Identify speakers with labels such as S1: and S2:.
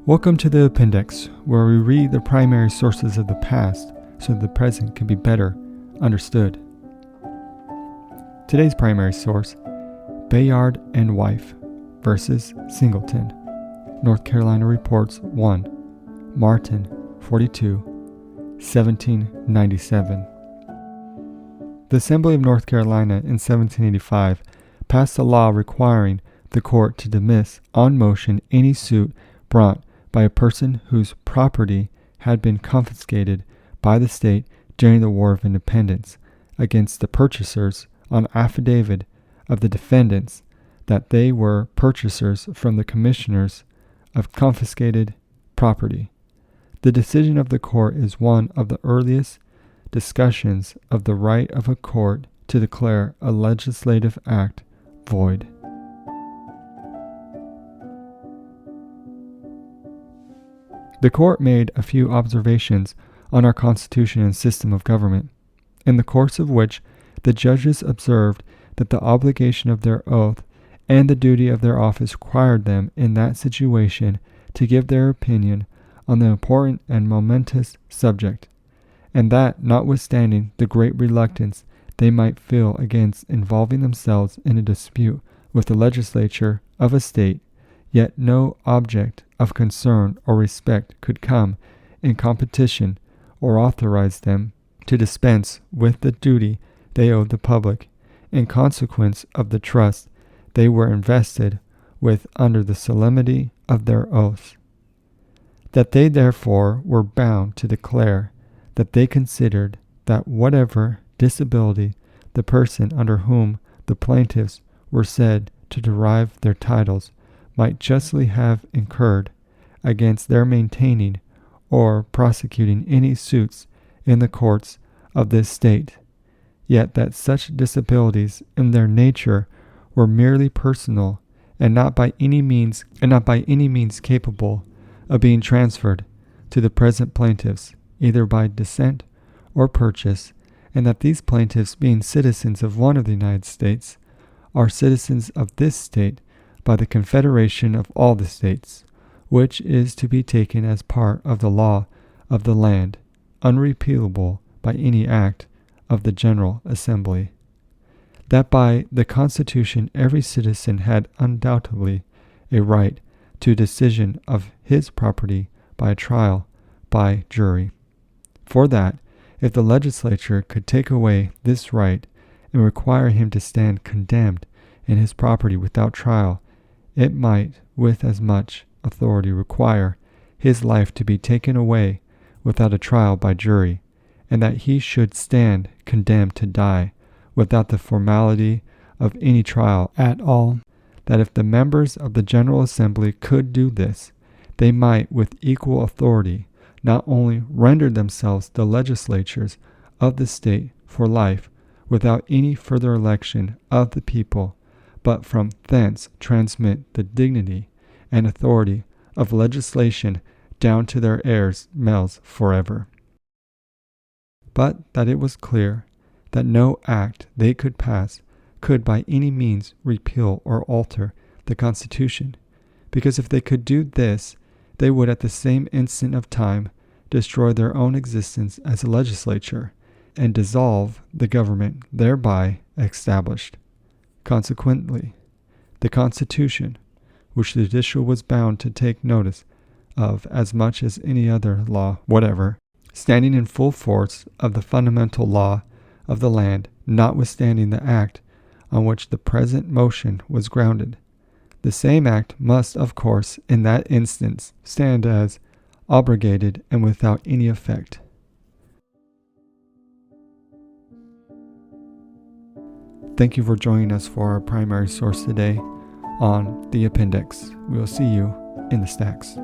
S1: Welcome to the appendix, where we read the primary sources of the past so that the present can be better understood. Today's primary source, Bayard and Wife versus Singleton, North Carolina Reports 1, Martin 42, 1797. The Assembly of North Carolina in 1785 passed a law requiring the court to dismiss on motion any suit brought by a person whose property had been confiscated by the state during the War of Independence against the purchasers on affidavit of the defendants that they were purchasers from the commissioners of confiscated property. The decision of the court is one of the earliest discussions of the right of a court to declare a legislative act void. The court made a few observations on our Constitution and system of government, in the course of which the judges observed that the obligation of their oath and the duty of their office required them in that situation to give their opinion on the important and momentous subject, and that notwithstanding the great reluctance they might feel against involving themselves in a dispute with the legislature of a state, yet no object of concern or respect could come in competition or authorize them to dispense with the duty they owed the public, in consequence of the trust they were invested with under the solemnity of their oaths. That they therefore were bound to declare that they considered that whatever disability the person under whom the plaintiffs were said to derive their titles might justly have incurred against their maintaining or prosecuting any suits in the courts of this state, yet that such disabilities in their nature were merely personal and not by any means capable of being transferred to the present plaintiffs, either by descent or purchase, and that these plaintiffs, being citizens of one of the United States, are citizens of this state by the confederation of all the states, which is to be taken as part of the law of the land, unrepealable by any act of the General Assembly. That by the Constitution every citizen had undoubtedly a right to decision of his property by a trial by jury. For that, if the legislature could take away this right and require him to stand condemned in his property without trial, it might with as much authority require his life to be taken away without a trial by jury, and that he should stand condemned to die without the formality of any trial at all. That if the members of the General Assembly could do this, they might with equal authority not only render themselves the legislatures of the state for life without any further election of the people, but from thence transmit the dignity and authority of legislation down to their heirs males forever. But that it was clear that no act they could pass could by any means repeal or alter the Constitution, because if they could do this, they would at the same instant of time destroy their own existence as a legislature, and dissolve the government thereby established. Consequently, the Constitution, which the judicial was bound to take notice of as much as any other law whatever, standing in full force of the fundamental law of the land, notwithstanding the act on which the present motion was grounded, the same act must, of course, in that instance, stand as abrogated and without any effect. Thank you for joining us for our primary source today on the appendix. We will see you in the stacks.